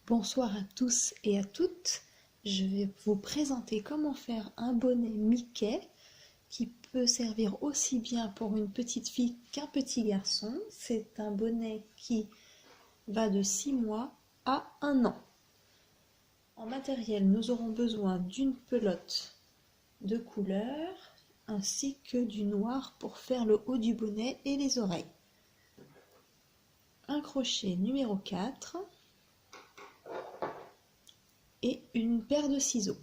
Bonsoir à tous et à toutes. Je vais vous présenter comment faire un bonnet Mickey qui peut servir aussi bien pour une petite fille qu'un petit garçon. C'est un bonnet qui va de 6 mois à 1 an. En matériel, nous aurons besoin d'une pelote de couleur ainsi que du noir pour faire le haut du bonnet et les oreilles. Un crochet numéro 4 et une paire de ciseaux.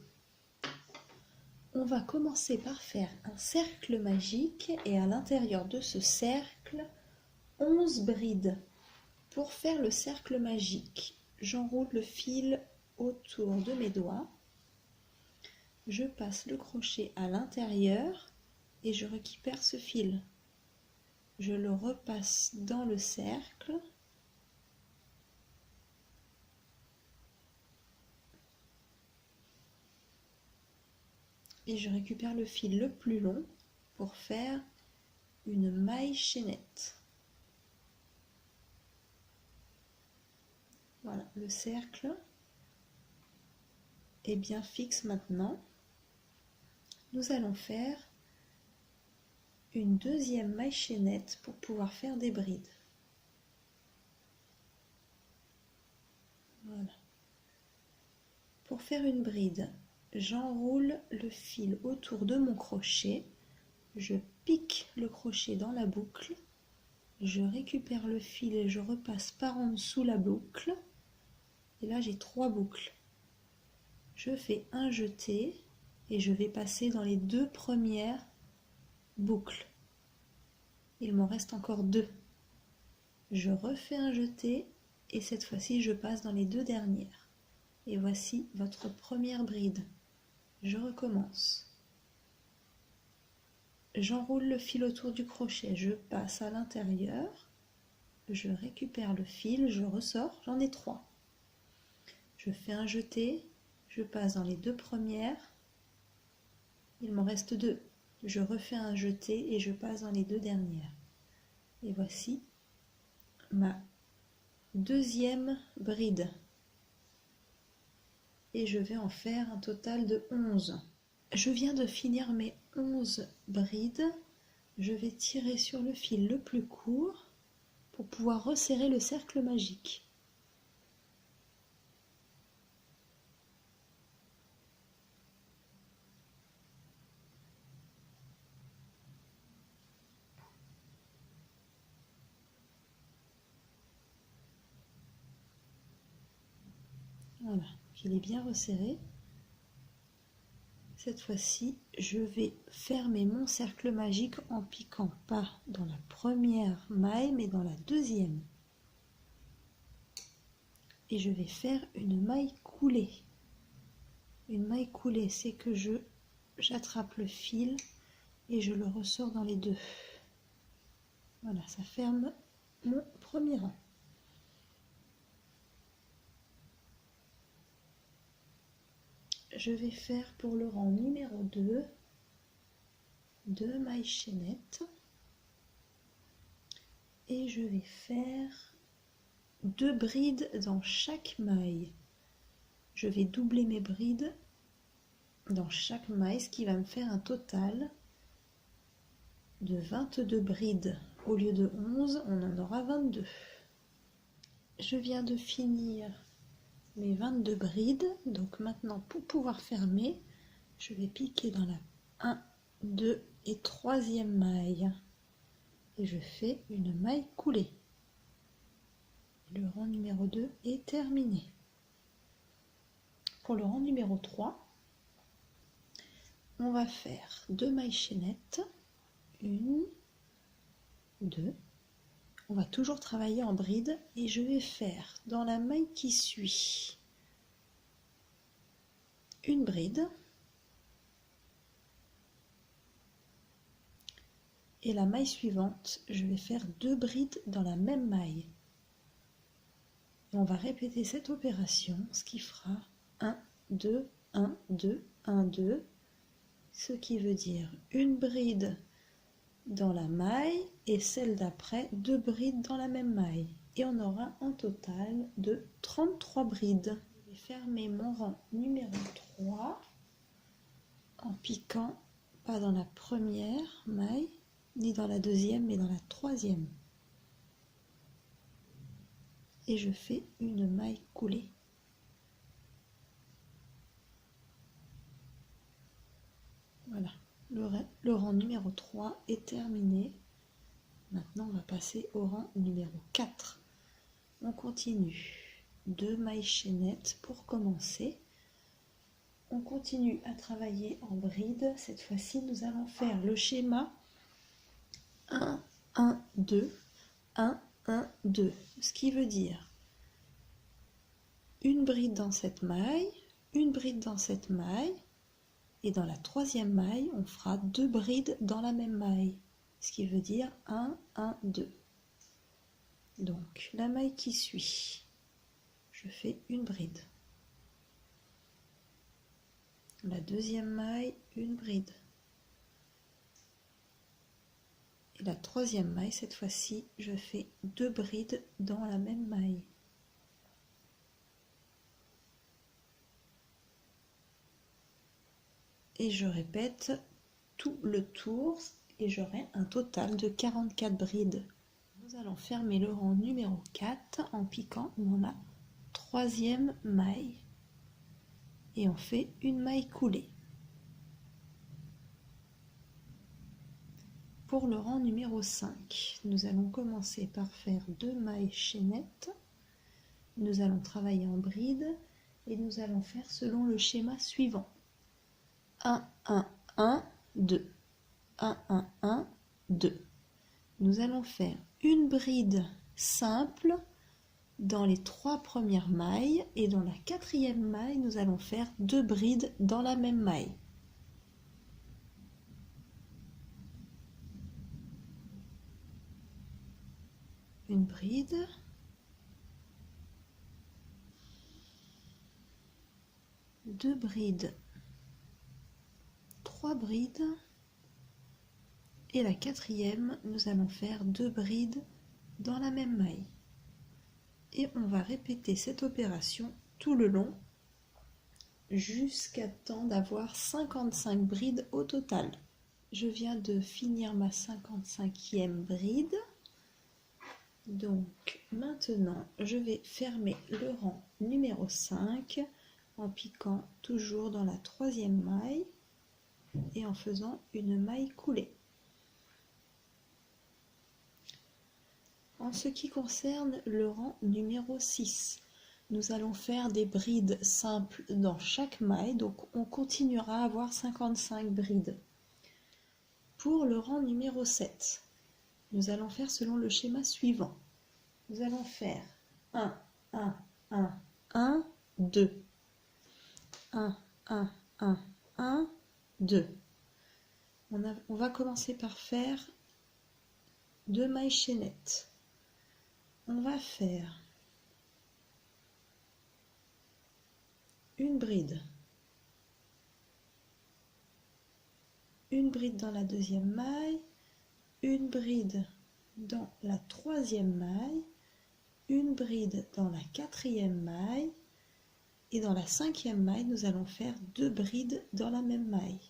On va commencer par faire un cercle magique et à l'intérieur de ce cercle, 11 brides. Pour faire le cercle magique, j'enroule le fil autour de mes doigts, je passe le crochet à l'intérieur et je récupère ce fil. Je le repasse dans le cercle. Et je récupère le fil le plus long pour faire une maille chaînette. Voilà, le cercle est bien fixe maintenant. Nous allons faire une deuxième maille chaînette pour pouvoir faire des brides. Voilà. Pour faire une bride, j'enroule le fil autour de mon crochet, je pique le crochet dans la boucle, je récupère le fil et je repasse par en dessous la boucle, et là j'ai 3 boucles. Je fais un jeté et je vais passer dans les 2 premières boucles. Il m'en reste encore 2. Je refais un jeté et cette fois-ci je passe dans les 2 dernières. Et voici votre première bride. Je recommence. J'enroule le fil autour du crochet, je passe à l'intérieur, je récupère le fil, je ressors, j'en ai 3. Je fais un jeté, je passe dans les 2 premières, il m'en reste 2. Je refais un jeté et je passe dans les 2 dernières. Et voici ma deuxième bride. Et je vais en faire un total de 11. Je viens de finir mes 11 brides. Je vais tirer sur le fil le plus court pour pouvoir resserrer le cercle magique. Voilà, il est bien resserré. Cette fois-ci, je vais fermer mon cercle magique en piquant pas dans la première maille, mais dans la deuxième. Et je vais faire une maille coulée. Une maille coulée, c'est que j'attrape le fil et je le ressors dans les 2. Voilà, ça ferme mon premier rang. Je vais faire pour le rang numéro 2, 2 mailles chaînettes et je vais faire 2 brides dans chaque maille. Je vais doubler mes brides dans chaque maille, ce qui va me faire un total de 22 brides. Au lieu de 11, on en aura 22. Je viens de finir mes 22 brides, donc maintenant pour pouvoir fermer, je vais piquer dans la 1, 2 et 3e maille et je fais une maille coulée. Le rang numéro 2 est terminé. Pour le rang numéro 3, on va faire 2 mailles chaînettes, 1, 2, on va toujours travailler en bride et je vais faire dans la maille qui suit une bride et la maille suivante, je vais faire 2 brides dans la même maille. Et on va répéter cette opération, ce qui fera 1, 2, 1, 2, 1, 2, ce qui veut dire une bride dans la maille et celle d'après 2 brides dans la même maille. et on aura un total de 33 brides. Je vais fermer mon rang numéro 3 en piquant pas dans la première maille, ni dans la deuxième, mais dans la troisième. Et je fais une maille coulée. Voilà, le rang numéro 3 est terminé. Maintenant, on va passer au rang numéro 4. On continue 2 mailles chaînettes pour commencer. On continue à travailler en bride. Cette fois-ci, nous allons faire le schéma 1, 1, 2, 1, 1, 2. Ce qui veut dire une bride dans cette maille, une bride dans cette maille, et dans la troisième maille, on fera 2 brides dans la même maille. Ce qui veut dire 1, 1, 2. Donc, la maille qui suit, je fais une bride. La deuxième maille, une bride. Et la troisième maille, cette fois-ci, je fais 2 brides dans la même maille. Et je répète tout le tour et j'aurai un total de 44 brides. Nous allons fermer le rang numéro 4 en piquant dans la troisième maille. Et on fait une maille coulée. Pour le rang numéro 5, nous allons commencer par faire 2 mailles chaînettes. Nous allons travailler en bride et nous allons faire selon le schéma suivant. 1, 1, 1, 2. 1, 1, 1, 2. Nous allons faire une bride simple dans les 3 premières mailles et dans la 4e maille, nous allons faire 2 brides dans la même maille. Une bride, deux brides, 3 brides, et la 4e, nous allons faire 2 brides dans la même maille. Et on va répéter cette opération tout le long jusqu'à temps d'avoir 55 brides au total. Je viens de finir ma 55e bride. Donc maintenant, je vais fermer le rang numéro 5 en piquant toujours dans la 3e maille et en faisant une maille coulée. En ce qui concerne le rang numéro 6, nous allons faire des brides simples dans chaque maille, donc on continuera à avoir 55 brides. Pour le rang numéro 7, nous allons faire selon le schéma suivant. Nous allons faire 1, 1, 1, 1, 2. 1, 1, 1, 1, 2. On va commencer par faire 2 mailles chaînettes. On va faire une bride dans la 2e maille, une bride dans la 3e maille, une bride dans la 4e maille et dans la 5e maille, nous allons faire 2 brides dans la même maille.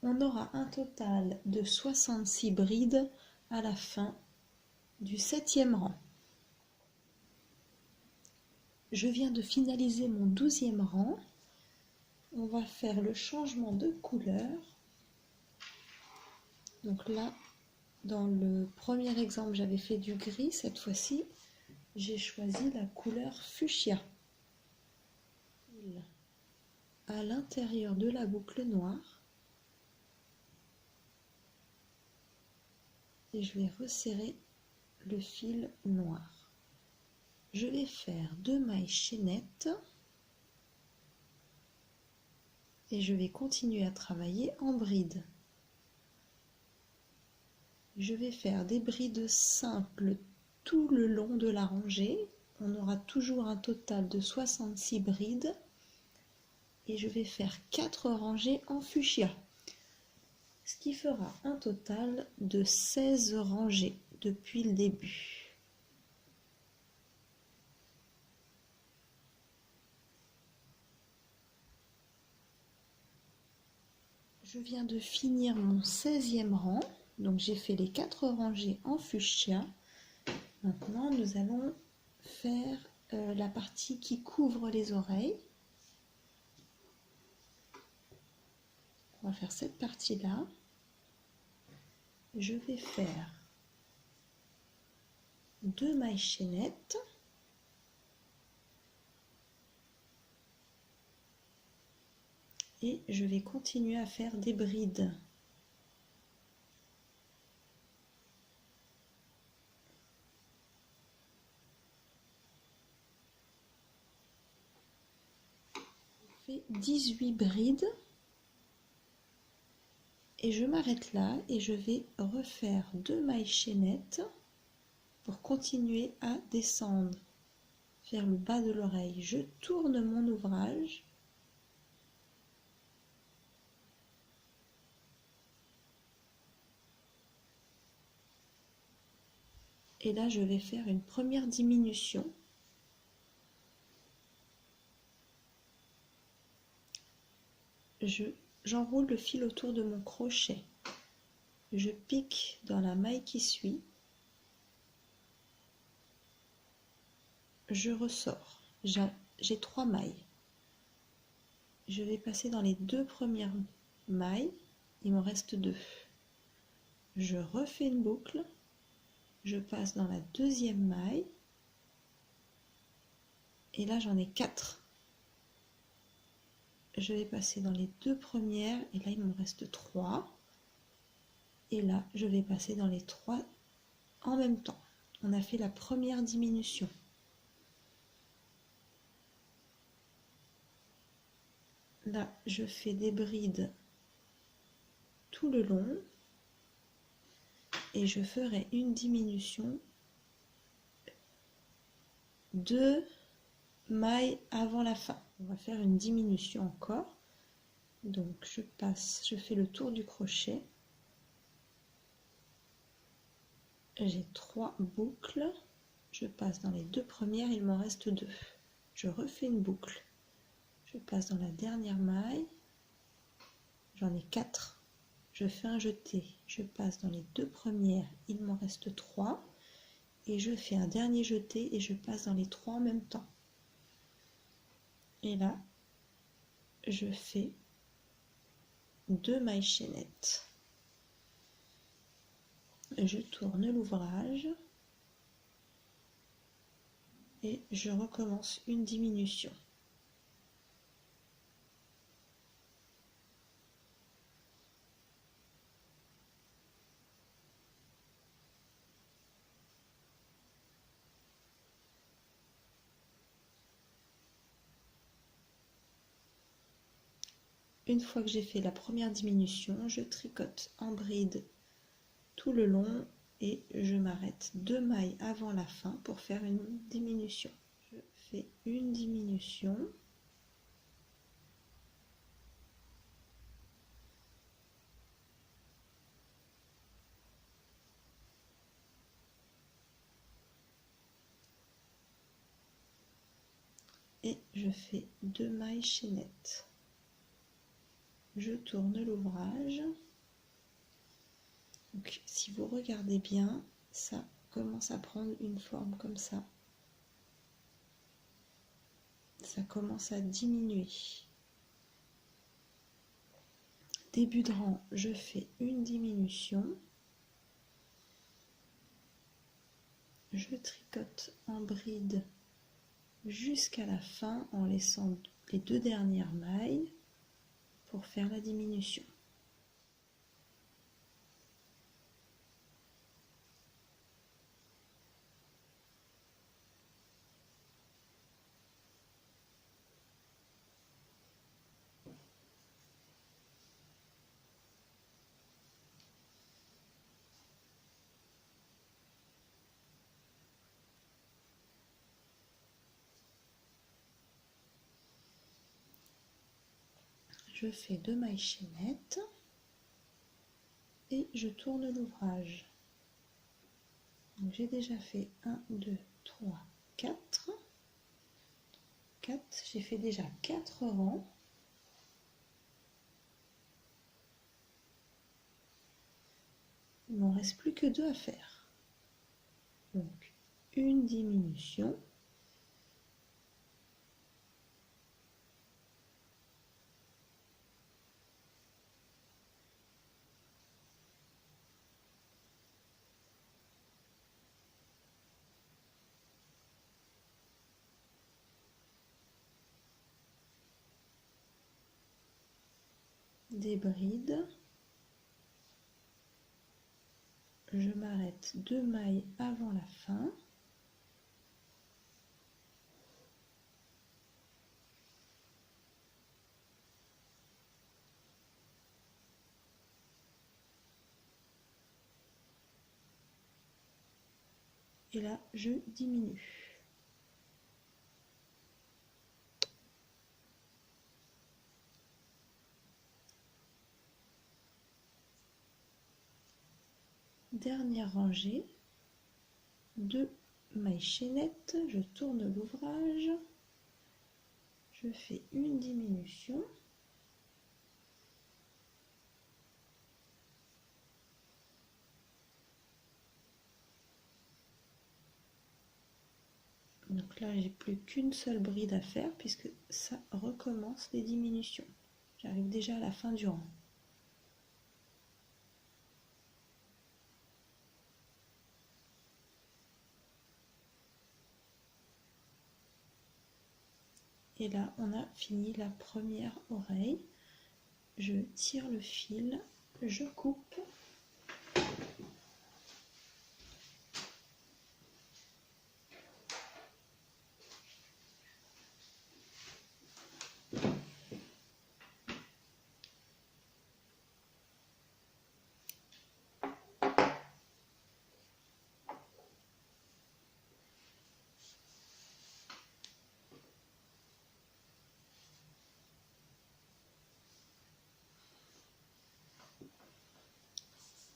On aura un total de 66 brides à la fin du 7e rang. Je viens de finaliser mon 12e rang. On va faire le changement de couleur. Donc là, dans le premier exemple, j'avais fait du gris. Cette fois-ci, j'ai choisi la couleur fuchsia. À l'intérieur de la boucle noire. Et je vais resserrer le fil noir. Je vais faire 2 mailles chaînettes et je vais continuer à travailler en bride. Je vais faire des brides simples tout le long de la rangée. On aura toujours un total de 66 brides et je vais faire 4 rangées en fuchsia. ce qui fera un total de 16 rangées depuis le début. Je viens de finir mon 16e rang, donc j'ai fait les 4 rangées en fuchsia. Maintenant nous allons faire la partie qui couvre les oreilles. On va faire cette partie-là. Je vais faire 2 mailles chaînettes. Et je vais continuer à faire des brides. Je fais 18 brides. Et je m'arrête là et je vais refaire 2 mailles chaînettes pour continuer à descendre vers le bas de l'oreille. Je tourne mon ouvrage. Et là, je vais faire une première diminution. J'enroule le fil autour de mon crochet. Je pique dans la maille qui suit. Je ressors. J'ai 3 mailles. Je vais passer dans les 2 premières mailles. Il m'en reste 2. Je refais une boucle. Je passe dans la 2e maille. Et là, j'en ai 4. Je vais passer dans les 2 premières. Et là, il me reste 3. Et là, je vais passer dans les 3 en même temps. On a fait la première diminution. Là, je fais des brides tout le long et je ferai une diminution 2 mailles avant la fin. On va faire une diminution encore. Donc je fais le tour du crochet. J'ai 3 boucles. Je passe dans les 2 premières, il m'en reste 2. Je refais une boucle. Je passe dans la dernière maille. J'en ai 4. Je fais un jeté. Je passe dans les 2 premières, il m'en reste 3. Et je fais un dernier jeté et je passe dans les 3 en même temps. Et là, je fais 2 mailles chaînettes. Je tourne l'ouvrage et je recommence une diminution. Une fois que j'ai fait la première diminution, je tricote en bride tout le long et je m'arrête 2 mailles avant la fin pour faire une diminution. Je fais une diminution. Et je fais 2 mailles chaînettes. Je tourne l'ouvrage. Donc, si vous regardez bien, ça commence à prendre une forme comme ça. Ça commence à diminuer. Début de rang, je fais une diminution. Je tricote en bride jusqu'à la fin en laissant les 2 dernières mailles pour faire la diminution. Je fais 2 mailles chaînettes. et je tourne l'ouvrage. J'ai déjà fait 1, 2, 3, 4. 4, j'ai fait déjà 4 rangs. Il m'en reste plus que 2 à faire. Donc une diminution. Des brides. Je m'arrête 2 mailles avant la fin. Et là, je diminue. Dernière rangée, 2 mailles chaînettes, je tourne l'ouvrage, je fais une diminution. Donc là, j'ai plus qu'une seule bride à faire puisque ça recommence les diminutions. J'arrive déjà à la fin du rang. Et là, on a fini la première oreille. Je tire le fil, je coupe.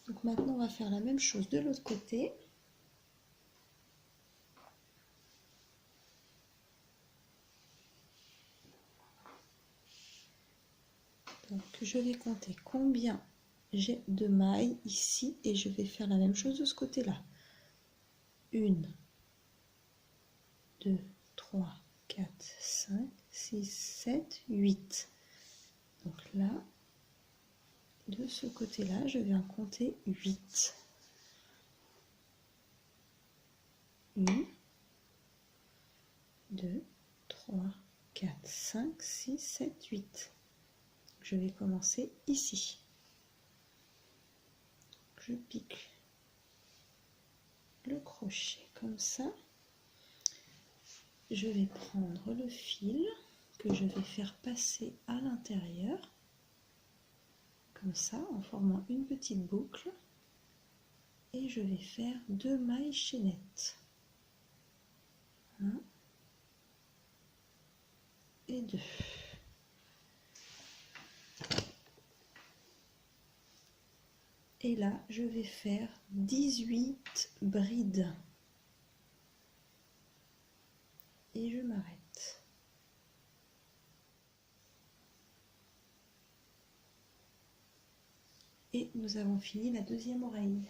Donc maintenant, on va faire la même chose de l'autre côté. Donc je vais compter combien j'ai de mailles ici et je vais faire la même chose de ce côté-là. 1, 2, 3, 4, 5, 6, 7, 8. Donc là, de ce côté-là, je viens compter 8. 1, 2, 3, 4, 5, 6, 7, 8. Je vais commencer ici. Je pique le crochet comme ça. Je vais prendre le fil que je vais faire passer à l'intérieur, comme ça, en formant une petite boucle. Et je vais faire 2 mailles chaînettes. 1 et 2. Et là, je vais faire 18 brides. Et je m'arrête. Et nous avons fini la deuxième oreille.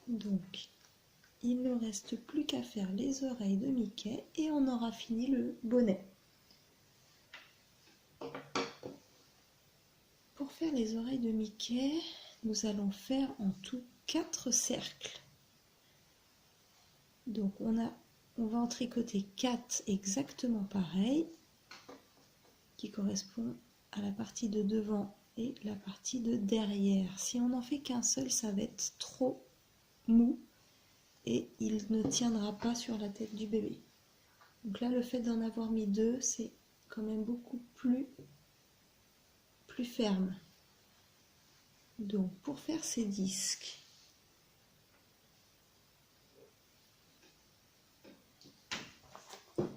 Donc, il ne reste plus qu'à faire les oreilles de Mickey et on aura fini le bonnet. Pour faire les oreilles de Mickey, nous allons faire en tout 4 cercles. Donc on va en tricoter 4 exactement pareils, qui correspondent à la partie de devant et la partie de derrière. Si on n'en fait qu'un seul, ça va être trop mou et il ne tiendra pas sur la tête du bébé. Donc là, le fait d'en avoir mis 2, c'est quand même beaucoup plus ferme. Donc pour faire ces disques,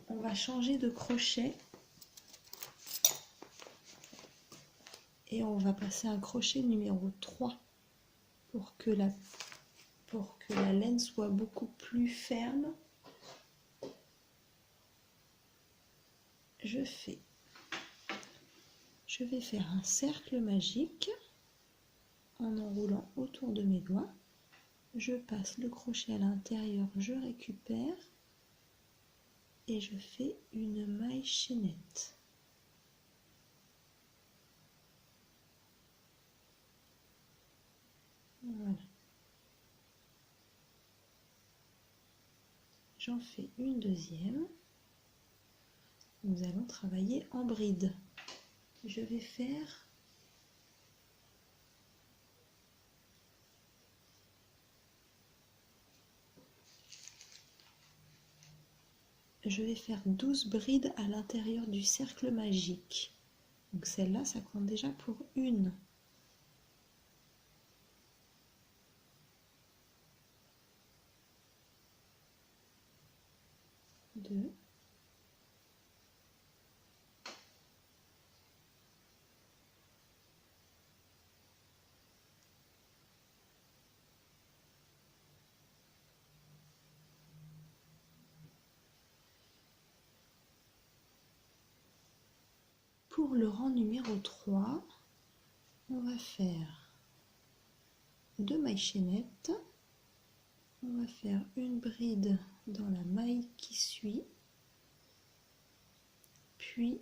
on va changer de crochet et on va passer un crochet numéro 3 pour que la laine soit beaucoup plus ferme. Je vais faire un cercle magique en enroulant autour de mes doigts. Je passe le crochet à l'intérieur, je récupère et je fais une maille chaînette. Voilà. J'en fais une deuxième. Nous allons travailler en bride. Je vais faire 12 brides à l'intérieur du cercle magique. Donc celle-là, ça compte déjà pour une. 2. Pour le rang numéro 3, on va faire 2 mailles chaînettes. On va faire une bride dans la maille qui suit, puis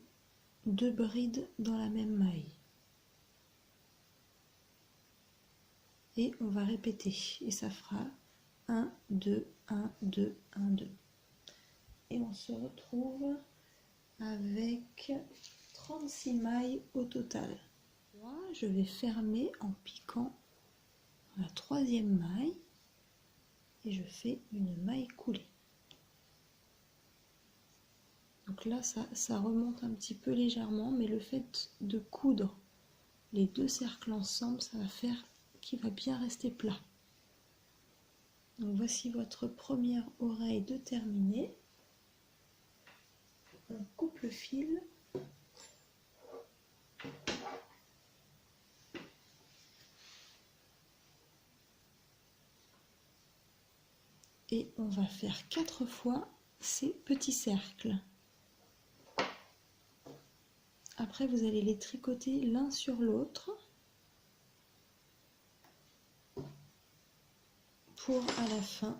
2 brides dans la même maille. Et on va répéter, et ça fera 1, 2, 1, 2, 1, 2. Et on se retrouve avec 36 mailles au total. Moi, je vais fermer en piquant la 3e maille et je fais une maille coulée. Donc là, ça remonte un petit peu légèrement, mais le fait de coudre les 2 cercles ensemble, ça va faire qu'il va bien rester plat. Donc voici votre première oreille de terminée. On coupe le fil. Et on va faire 4 fois ces petits cercles. Après, vous allez les tricoter l'un sur l'autre pour à la fin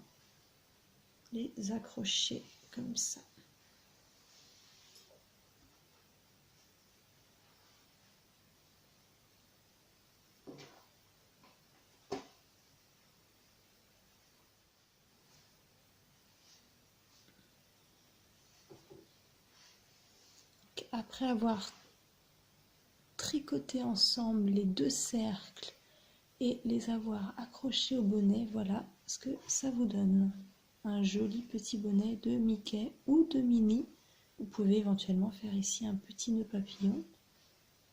les accrocher comme ça. Après avoir tricoté ensemble les 2 cercles et les avoir accrochés au bonnet, voilà ce que ça vous donne. Un joli petit bonnet de Mickey ou de Minnie. Vous pouvez éventuellement faire ici un petit nœud papillon,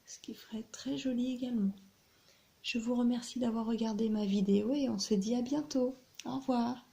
ce qui ferait très joli également. Je vous remercie d'avoir regardé ma vidéo et on se dit à bientôt. Au revoir.